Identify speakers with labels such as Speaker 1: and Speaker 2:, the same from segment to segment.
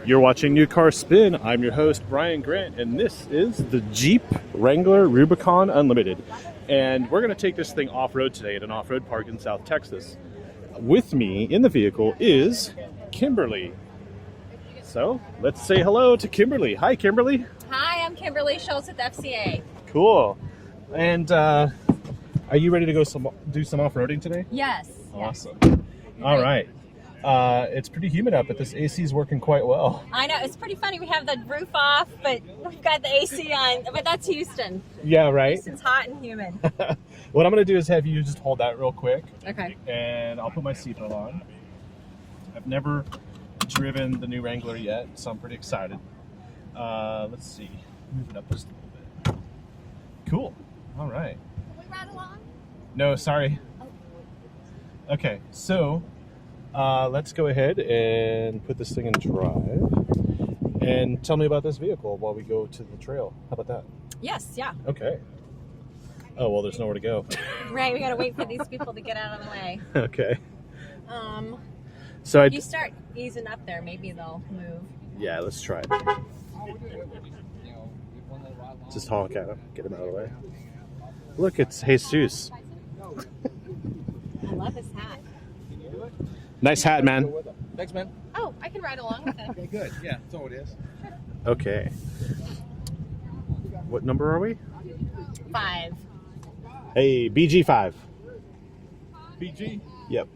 Speaker 1: You're watching New Car Spin. I'm your host, Brian Grant, and this is the Jeep Wrangler Rubicon Unlimited. And we're going to take this thing off-road today at an off-road park in South Texas. With me in the vehicle is Kimberly. So let's say hello to Kimberly. Hi, Kimberly.
Speaker 2: Hi, I'm Kimberly Schultz with FCA.
Speaker 1: Cool. And are you ready to go do some off-roading today?
Speaker 2: Yes.
Speaker 1: Awesome. All right. It's pretty humid up, but this AC is working quite well.
Speaker 2: I know. It's pretty funny. We have the roof off, but we've got the AC on. But that's Houston.
Speaker 1: Yeah, right?
Speaker 2: Houston's hot and humid.
Speaker 1: What I'm going to do is have you just hold that real quick.
Speaker 2: Okay.
Speaker 1: And I'll put my seatbelt on. I've never driven the new Wrangler yet, so I'm pretty excited. Let's see. Move it up just a little bit. Cool. All right.
Speaker 2: Can we ride along?
Speaker 1: No, sorry.
Speaker 2: Oh.
Speaker 1: Okay, so let's go ahead and put this thing in drive. And tell me about this vehicle while we go to the trail. How about that?
Speaker 2: Yes, yeah.
Speaker 1: Okay. Oh, well, there's nowhere to go.
Speaker 2: Right, we got to wait for these people to get out of the way.
Speaker 1: Okay. So
Speaker 2: you start easing up there, maybe they'll move.
Speaker 1: Yeah, let's try it. Just honk at him, get him out of the way. Look, it's Jesus.
Speaker 2: I love his hat.
Speaker 1: Nice hat, man.
Speaker 3: Thanks, man.
Speaker 2: Oh, I can ride along with it.
Speaker 3: Okay, good. Yeah, that's all it is.
Speaker 1: Okay. What number are we?
Speaker 2: 5.
Speaker 1: Hey, BG5.
Speaker 3: BG,
Speaker 1: Yep.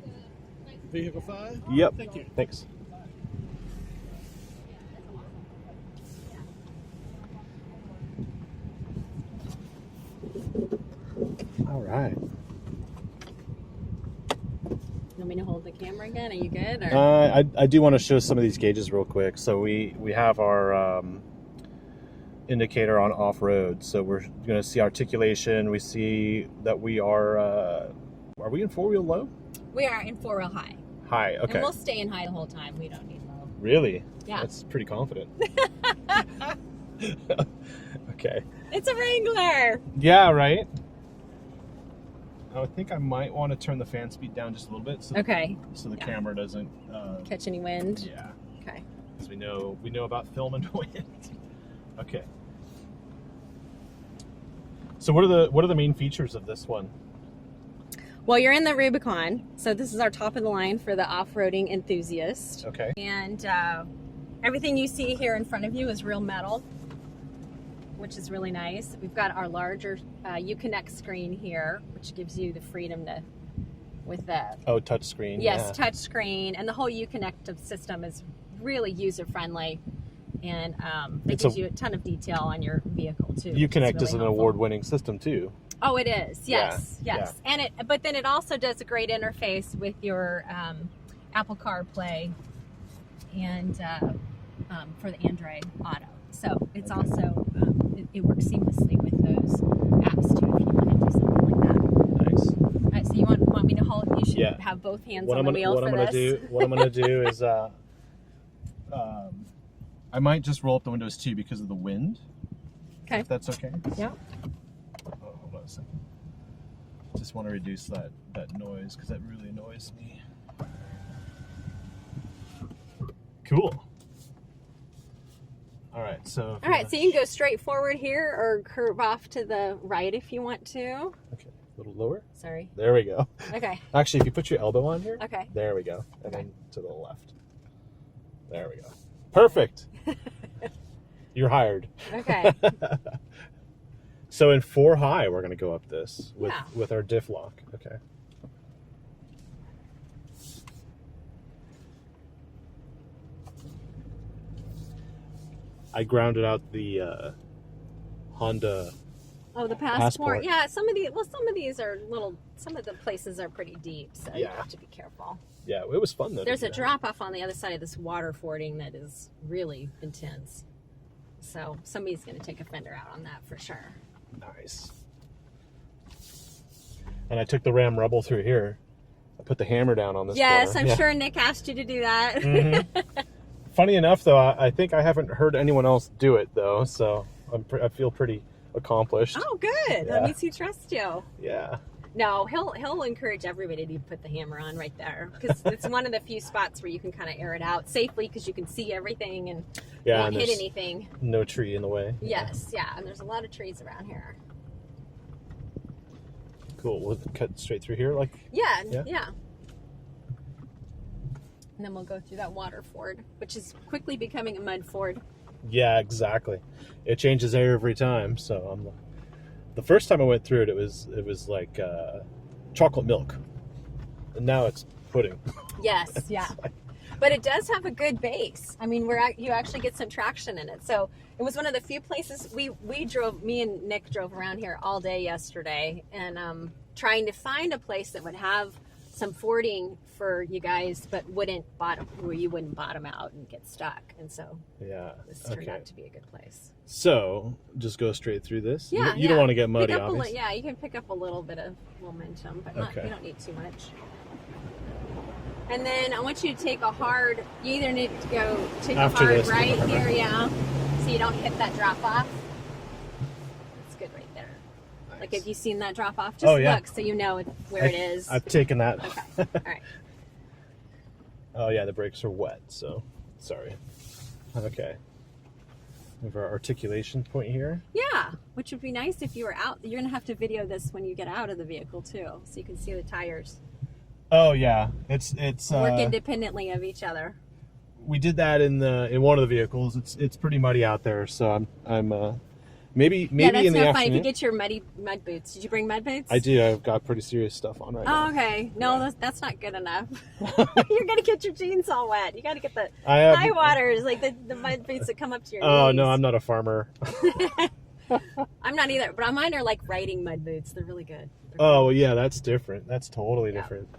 Speaker 3: vehicle 5?
Speaker 1: Yep.
Speaker 3: Thank you.
Speaker 1: Thanks. All right.
Speaker 2: You want me to hold the camera again? Are you good? Or?
Speaker 1: I do want to show some of these gauges real quick. So we have our indicator on off-road. So we're going to see articulation. We see that we are we in four-wheel low?
Speaker 2: We are in 4-wheel high.
Speaker 1: High, okay.
Speaker 2: And we'll stay in high the whole time. We don't need low.
Speaker 1: Really?
Speaker 2: Yeah.
Speaker 1: That's pretty confident. Okay.
Speaker 2: It's a Wrangler.
Speaker 1: Yeah, right? I think I might want to turn the fan speed down just a little bit so,
Speaker 2: Okay.
Speaker 1: so the camera doesn't
Speaker 2: Catch any wind?
Speaker 1: yeah.
Speaker 2: Okay.
Speaker 1: Because we know about film and wind. Okay. So what are the main features of this one?
Speaker 2: Well, you're in the Rubicon, so this is our top of the line for the off-roading enthusiast.
Speaker 1: Okay.
Speaker 2: And everything you see here in front of you is real metal, which is really nice. We've got our larger Uconnect screen here, which gives you the freedom to, with the
Speaker 1: touch screen.
Speaker 2: yes,
Speaker 1: Yeah.
Speaker 2: touch screen, and the whole Uconnect system is really user friendly, and it gives you a ton of detail on your vehicle too.
Speaker 1: Uconnect
Speaker 2: really
Speaker 1: is an
Speaker 2: helpful.
Speaker 1: award-winning system too.
Speaker 2: Oh, it is. Yes,
Speaker 1: Yeah,
Speaker 2: yes. And but then it also does a great interface with your Apple CarPlay and for the Android Auto. So it's also it works seamlessly with those apps too. If you want to do something like that.
Speaker 1: Nice.
Speaker 2: All right. So you want me to hold? You should
Speaker 1: Yeah.
Speaker 2: have both hands on the wheel for this.
Speaker 1: What I'm gonna do is I might just roll up the windows too because of the wind.
Speaker 2: Okay.
Speaker 1: If that's okay.
Speaker 2: Yeah.
Speaker 1: Oh, hold on a second. Just want to reduce that noise because that really annoys me. Little. All right, so.
Speaker 2: All right, so you can go straight forward here or curve off to the right if you want to.
Speaker 1: Okay, a little lower.
Speaker 2: Sorry.
Speaker 1: There we go.
Speaker 2: Okay.
Speaker 1: Actually, if you put your elbow on here.
Speaker 2: Okay.
Speaker 1: There we go, and then to the left. There we go. Perfect. You're hired.
Speaker 2: Okay.
Speaker 1: So in 4 high, we're going to go up this
Speaker 2: Yeah.
Speaker 1: with our diff lock. Okay. I grounded out the Honda.
Speaker 2: Oh, the passport. Yeah, some of these are some of the places are pretty deep, so you
Speaker 1: Yeah.
Speaker 2: have to be careful.
Speaker 1: Yeah, it was fun though.
Speaker 2: There's a drop off on the other side of this water fording that is really intense. So somebody's going to take a fender out on that for sure.
Speaker 1: Nice. And I took the Ram Rebel through here. I put the hammer down on this.
Speaker 2: Yes,
Speaker 1: corner.
Speaker 2: I'm sure Nick asked you to do that.
Speaker 1: Mm-hmm. Funny enough, though, I think I haven't heard anyone else do it though, so I feel pretty accomplished.
Speaker 2: Oh, good.
Speaker 1: Yeah.
Speaker 2: That means he trusts you.
Speaker 1: Yeah.
Speaker 2: No, he'll encourage everybody to put the hammer on right there because it's one of the few spots where you can kind of air it out safely because you can see everything and won't hit anything.
Speaker 1: No tree in the way.
Speaker 2: Yes, yeah, and there's a lot of trees around here.
Speaker 1: Cool. We'll cut straight through here, like.
Speaker 2: Yeah. And then we'll go through that water ford, which is quickly becoming a mud ford.
Speaker 1: Yeah, exactly. It changes every time. So the first time I went through it, it was like chocolate milk, and now it's pudding.
Speaker 2: Yes, yeah. But it does have a good base. I mean, you actually get some traction in it. So it was one of the few places me and Nick drove around here all day yesterday, and trying to find a place that would have some fording for you guys, but where you wouldn't bottom out and get stuck. And so this turned out to be a good place.
Speaker 1: So just go straight through this.
Speaker 2: Yeah,
Speaker 1: you don't want to get muddy, obviously.
Speaker 2: Yeah, you can pick up a little bit of momentum, but you don't need too much. And then I want you to take you either need to go take a hard right here, so you don't hit that drop off. That's good right there. Nice. Like, have you seen that drop off? Just look so you know where it is.
Speaker 1: I've taken that.
Speaker 2: Okay, all right.
Speaker 1: Oh yeah, the brakes are wet, so sorry. Okay. We have our articulation point here.
Speaker 2: Yeah, which would be nice if you were out. You're gonna have to video this when you get out of the vehicle too, so you can see the tires.
Speaker 1: Oh yeah, it's
Speaker 2: work independently of each other.
Speaker 1: We did that in one of the vehicles. It's pretty muddy out there, so I'm maybe
Speaker 2: that's
Speaker 1: in the
Speaker 2: no
Speaker 1: afternoon.
Speaker 2: fun if you get your mud boots. Did you bring mud boots?
Speaker 1: I do. I've got pretty serious stuff on right now.
Speaker 2: Oh, okay. No, that's not good enough. You're gonna get your jeans all wet. You got to get the high waters, like the mud boots that come up to your knees.
Speaker 1: Oh no, I'm not a farmer.
Speaker 2: I'm not either, but mine are like riding mud boots. They're really good.
Speaker 1: Oh well, yeah, that's different. That's totally different.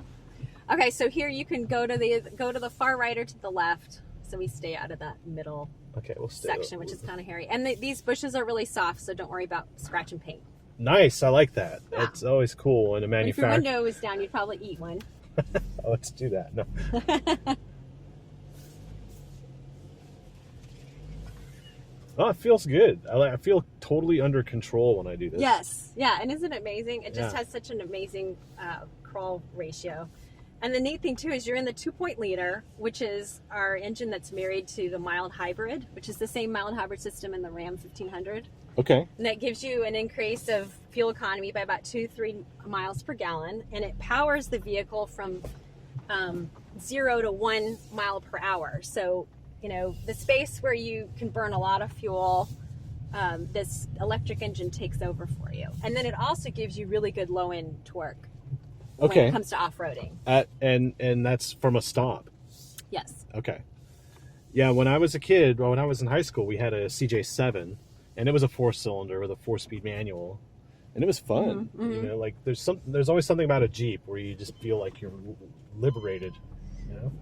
Speaker 2: Okay, so here you can go to the far right or to the left, so we stay out of that middle section, which is kind of hairy. And these bushes are really soft, so don't worry about scratch and paint.
Speaker 1: Nice, I like that. Yeah. It's always cool in a manufacturer.
Speaker 2: If your window was down, you'd probably eat one.
Speaker 1: Let's do that. No. Oh, it feels good. I feel totally under control when I do this.
Speaker 2: Yes, yeah, and isn't it amazing? It just has such an amazing crawl ratio. And the neat thing too is you're in the 2-point liter, which is our engine that's married to the mild hybrid, which is the same mild hybrid system in the Ram 1500.
Speaker 1: Okay.
Speaker 2: And that gives you an increase of fuel economy by about 2-3 miles per gallon, and it powers the vehicle from 0 to 1 mile per hour. So, the space where you can burn a lot of fuel, this electric engine takes over for you. And then it also gives you really good low-end torque. When it comes to off-roading.
Speaker 1: And that's from a stop.
Speaker 2: Yes.
Speaker 1: Okay. Yeah, when I was a kid, when I was in high school, we had a CJ7, and it was a 4-cylinder with a 4-speed manual, and it was fun.
Speaker 2: Mm-hmm.
Speaker 1: Like there's always something about a Jeep where you just feel like you're liberated.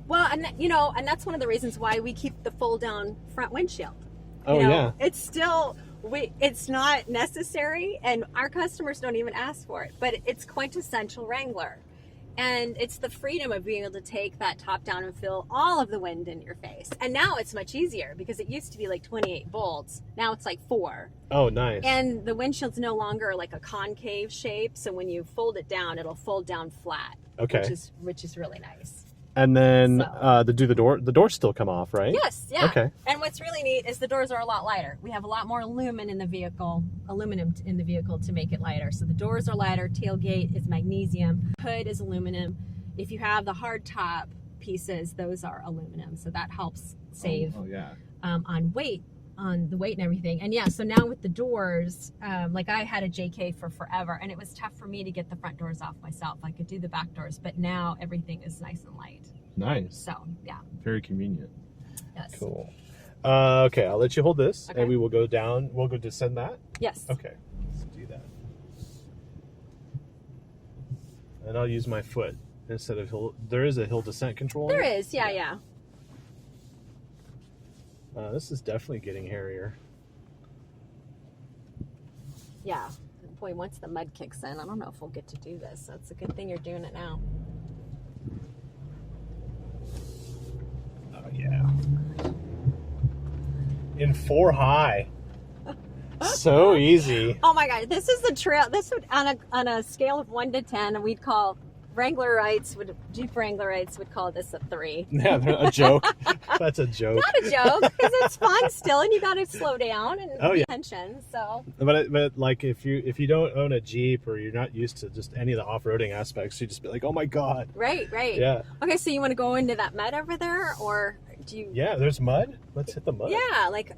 Speaker 2: Well, and that's one of the reasons why we keep the fold-down front windshield.
Speaker 1: Yeah.
Speaker 2: It's still. It's not necessary, and our customers don't even ask for it, but it's quintessential Wrangler. And it's the freedom of being able to take that top down and feel all of the wind in your face. And now it's much easier because it used to be like 28 volts. Now it's like 4.
Speaker 1: Oh, nice. And
Speaker 2: the windshield's no longer like a concave shape, so when you fold it down, it'll fold down flat.
Speaker 1: Okay.
Speaker 2: Which is really nice.
Speaker 1: And then the doors still come off, right?
Speaker 2: Yes, yeah.
Speaker 1: Okay.
Speaker 2: And what's really neat is the doors are a lot lighter. We have a lot more aluminum in the vehicle to make it lighter. So the doors are lighter, tailgate is magnesium, hood is aluminum. If you have the hard top pieces, those are aluminum. So that helps save on the weight and everything. And so now with the doors, like I had a JK for forever, and it was tough for me to get the front doors off myself. I could do the back doors, but now everything is nice and light.
Speaker 1: Nice.
Speaker 2: So, yeah.
Speaker 1: Very convenient.
Speaker 2: Yes.
Speaker 1: Cool. Okay, I'll let you hold this,
Speaker 2: okay.
Speaker 1: And we will go down. We'll go descend that?
Speaker 2: Yes.
Speaker 1: Okay, let's do that. And I'll use my foot instead of hill. There is a hill descent control.
Speaker 2: There is, yeah.
Speaker 1: This is definitely getting hairier.
Speaker 2: Yeah. Boy, once the mud kicks in, I don't know if we'll get to do this. So it's a good thing you're doing it now.
Speaker 1: Oh, yeah. In 4 high. so easy.
Speaker 2: Oh my God, this is the trail. This would on a scale of 1 to 10, we'd call Jeep Wranglerites would call this a 3.
Speaker 1: Yeah, a joke. That's a joke.
Speaker 2: Not a joke, because it's fun still, and you got to slow down and pay attention. So,
Speaker 1: but like if you don't own a Jeep or you're not used to just any of the off-roading aspects, you just be like, oh my God.
Speaker 2: Right.
Speaker 1: Yeah.
Speaker 2: Okay, so you want to go into that mud over there, or do you?
Speaker 1: Yeah, there's mud. Let's hit the mud.
Speaker 2: Yeah, like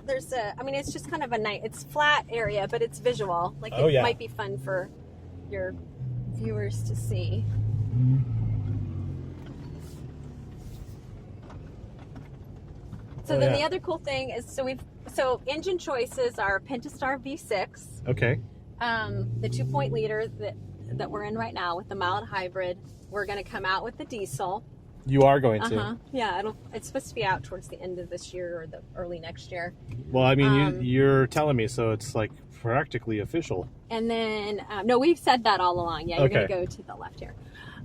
Speaker 2: there's it's just kind of it's flat area, but it's visual. Like it might be fun for your viewers to see. So then the other cool thing is, so engine choices are Pentastar V6.
Speaker 1: Okay.
Speaker 2: The 2.0 liter that we're in right now with the mild hybrid. We're going to come out with the diesel.
Speaker 1: You are going to.
Speaker 2: Yeah, it's supposed to be out towards the end of this year or the early next year.
Speaker 1: Well, I mean, you're telling me, so it's like practically official.
Speaker 2: And then, no, we've said that all along. Yeah, you're going to go to the left here.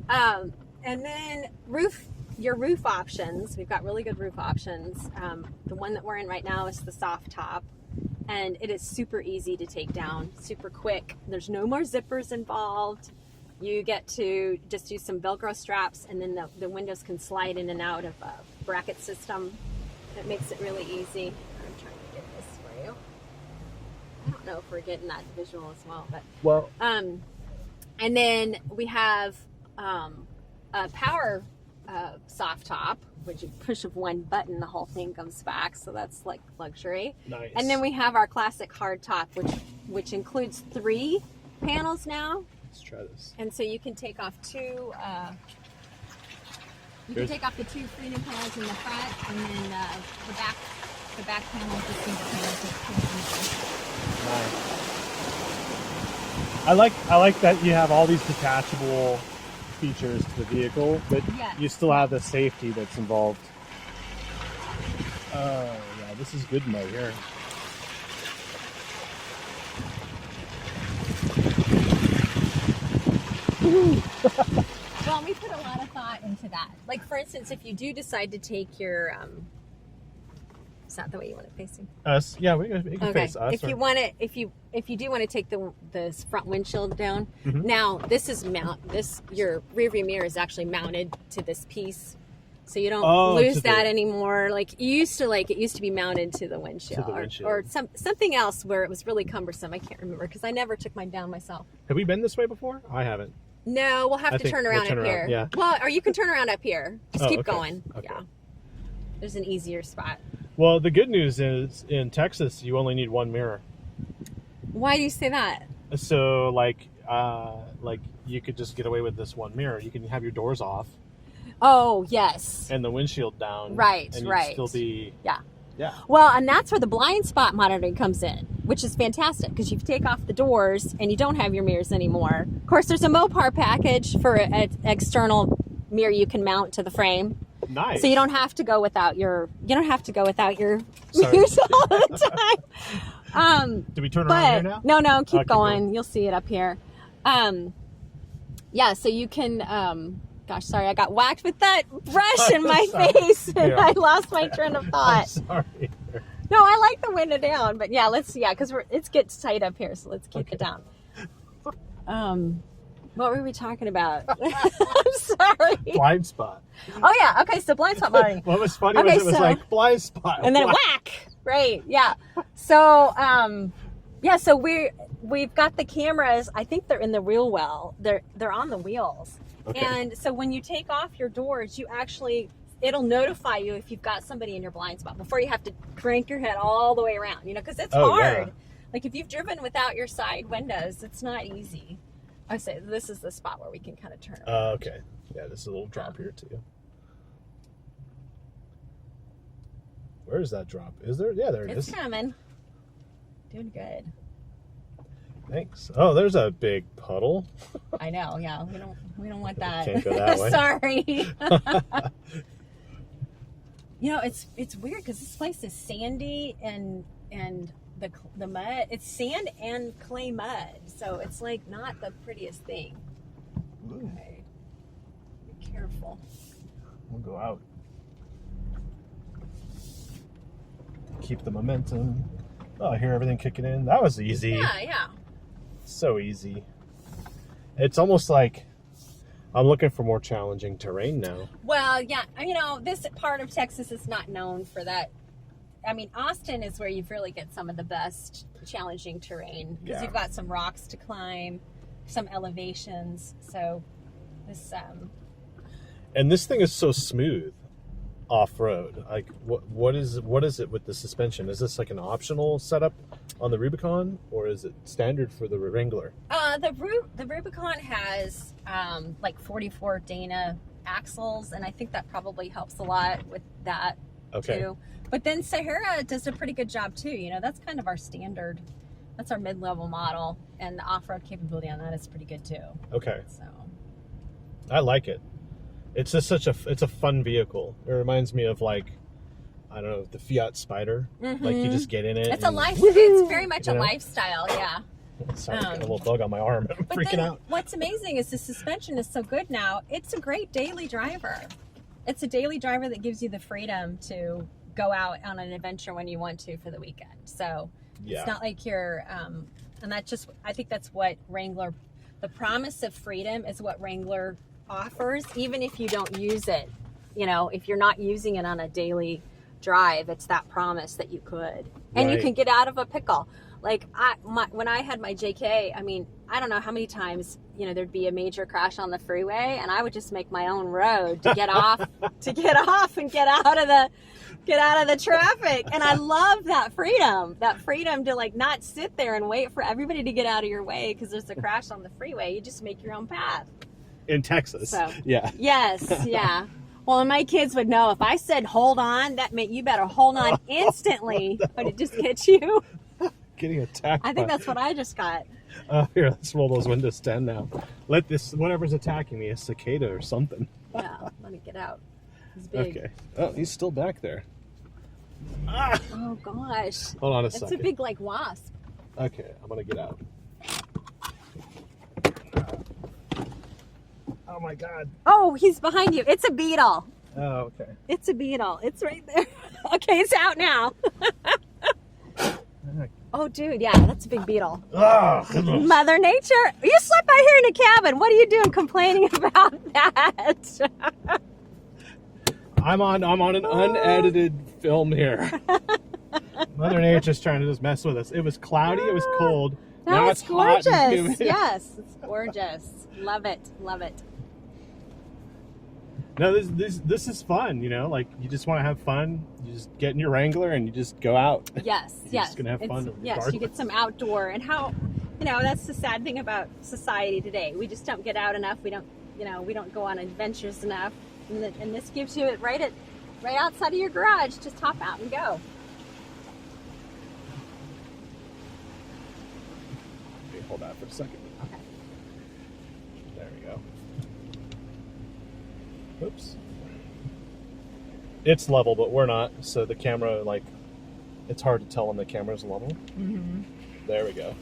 Speaker 2: And then your roof options. We've got really good roof options. The one that we're in right now is the soft top. And it is super easy to take down, super quick. There's no more zippers involved. You get to just use some Velcro straps, and then the windows can slide in and out of a bracket system. That makes it really easy. I'm trying to get this for you. I don't know if we're getting that visual as well, but and then we have a power soft top, which you push of one button, the whole thing comes back. So that's like luxury.
Speaker 1: Nice.
Speaker 2: And then we have our classic hard top, which includes 3 panels now.
Speaker 1: Let's try this.
Speaker 2: And so you can take off 2. You can take off the 2 freedom panels in the front, and then the back panel is the single panel.
Speaker 1: Nice. I like that you have all these detachable features to the vehicle, but you still have the safety that's involved. Oh yeah, this is good mode here.
Speaker 2: Well, we put a lot of thought into that. Like, for instance, if you do decide to take your is that the way you want it facing?
Speaker 1: Us, yeah, we can face us.
Speaker 2: If you want it, if you do want to take the front windshield down, now your rear view mirror is actually mounted to this piece, so you don't lose that anymore. Like it used to be mounted to the windshield, or something else where it was really cumbersome. I can't remember because I never took mine down myself.
Speaker 1: Have we been this way before? I haven't.
Speaker 2: No, we'll have to turn around up here.
Speaker 1: Yeah.
Speaker 2: Well, or you can turn around up here. Just keep going.
Speaker 1: Okay.
Speaker 2: Yeah. There's an easier spot.
Speaker 1: Well, the good news is in Texas, you only need 1 mirror.
Speaker 2: Why do you say that?
Speaker 1: So, like you could just get away with this 1 mirror. You can have your doors off.
Speaker 2: Oh, yes.
Speaker 1: And the windshield down.
Speaker 2: Right,
Speaker 1: and
Speaker 2: right.
Speaker 1: you'd still be...
Speaker 2: Yeah.
Speaker 1: Yeah.
Speaker 2: Well, and that's where the blind spot monitoring comes in, which is fantastic because you take off the doors and you don't have your mirrors anymore. Of course, there's a Mopar package for an external mirror you can mount to the frame.
Speaker 1: Nice.
Speaker 2: So you don't have to go without your mirrors all the time.
Speaker 1: Do we turn around here now?
Speaker 2: No, keep going. You'll see it up here. Yeah, so you can gosh, sorry, I got whacked with that brush in my face and I lost my train of thought.
Speaker 1: I'm sorry.
Speaker 2: No, I like the window down, but because it gets tight up here, so let's keep it down. What were we talking about? I'm sorry.
Speaker 1: Blind spot.
Speaker 2: Oh yeah, okay, so blind spot monitoring.
Speaker 1: What was funny was it was like blind spot.
Speaker 2: And then whack! Right, yeah. So, so we've got the cameras, I think they're in the wheel well. They're on the wheels. Okay. And so when you take off your doors, it'll notify you if you've got somebody in your blind spot before you have to crank your head all the way around, because it's hard. Yeah. Like if you've driven without your side windows, it's not easy. I say this is the spot where we can kind of turn around.
Speaker 1: Okay. Yeah, this is a little drop here too. Where is that drop? Is there? Yeah, there it is.
Speaker 2: It's coming. Doing good.
Speaker 1: Thanks. Oh, there's a big puddle.
Speaker 2: I know. Yeah, we don't want that.
Speaker 1: Can't go that way.
Speaker 2: Sorry. It's weird because this place is sandy and the mud. It's sand and clay mud, so it's like not the prettiest thing. Okay. Be careful.
Speaker 1: We'll go out. Keep the momentum. Oh, I hear everything kicking in. That was easy.
Speaker 2: Yeah.
Speaker 1: So easy. It's almost like I'm looking for more challenging terrain now.
Speaker 2: Well, yeah, this part of Texas is not known for that. I mean, Austin is where you really get some of the best challenging terrain because you've got some rocks to climb, some elevations. So this
Speaker 1: And this thing is so smooth off-road. Like what is it with the suspension? Is this like an optional setup on the Rubicon, or is it standard for the Wrangler?
Speaker 2: The Rubicon has like 44 Dana axles, and I think that probably helps a lot with that too. But then Sahara does a pretty good job too. That's kind of our standard. That's our mid-level model, and the off-road capability on that is pretty good too.
Speaker 1: Okay.
Speaker 2: So
Speaker 1: I like it. It's just it's a fun vehicle. It reminds me of like, I don't know, the Fiat Spider. Like you just get in it.
Speaker 2: It's it's very much a lifestyle, yeah.
Speaker 1: Sorry, got a little bug on my arm. I'm freaking out.
Speaker 2: What's amazing is the suspension is so good now. It's a great daily driver. It's a daily driver that gives you the freedom to go out on an adventure when you want to for the weekend. So it's not like you're, and I think that's what Wrangler, the promise of freedom is what Wrangler offers, even if you don't use it. If you're not using it on a daily drive, it's that promise that you could, and you can get out of a pickle. Like when I had my JK, I mean, I don't know how many times there'd be a major crash on the freeway, and I would just make my own road to get off, and get out of the traffic. And I love that freedom to like not sit there and wait for everybody to get out of your way because there's a crash on the freeway. You just make your own path.
Speaker 1: In Texas.
Speaker 2: So,
Speaker 1: yeah.
Speaker 2: Yes, yeah. Well, and my kids would know if I said hold on, that meant you better hold on instantly, but it just hits you.
Speaker 1: Getting attacked.
Speaker 2: I think that's what I just got.
Speaker 1: Here, let's roll those windows down now. Let this, whatever's attacking me, a cicada or something.
Speaker 2: Yeah, let me get out. He's big.
Speaker 1: Okay. Oh, he's still back there.
Speaker 2: Oh, gosh.
Speaker 1: Hold on a
Speaker 2: It's
Speaker 1: second.
Speaker 2: a big, like, wasp.
Speaker 1: Okay, I'm going to get out. Oh, my God.
Speaker 2: Oh, he's behind you. It's a beetle.
Speaker 1: Oh, okay.
Speaker 2: It's a beetle. It's right there. Okay, it's out now. Oh, dude, yeah, that's a big beetle.
Speaker 1: Oh,
Speaker 2: Mother Nature. You slept out here in a cabin. What are you doing complaining about that?
Speaker 1: I'm on an unedited film here. Mother Nature's trying to just mess with us. It was cloudy, it was cold. Now it's
Speaker 2: gorgeous.
Speaker 1: hot and humid.
Speaker 2: Yes, it's gorgeous. Love it. Love it.
Speaker 1: No, this is fun, like you just want to have fun. You just get in your Wrangler and you just go out.
Speaker 2: Yes,
Speaker 1: You're just gonna have fun.
Speaker 2: Yes, you get some outdoor, and how, that's the sad thing about society today. We just don't get out enough. We don't go on adventures enough, and this gives you it right outside of your garage. Just hop out and go.
Speaker 1: Okay, hold that for a second.
Speaker 2: Okay.
Speaker 1: There we go. Oops. It's level, but we're not. So the camera, it's hard to tell when the camera's level.
Speaker 2: Mm-hmm.
Speaker 1: There we go.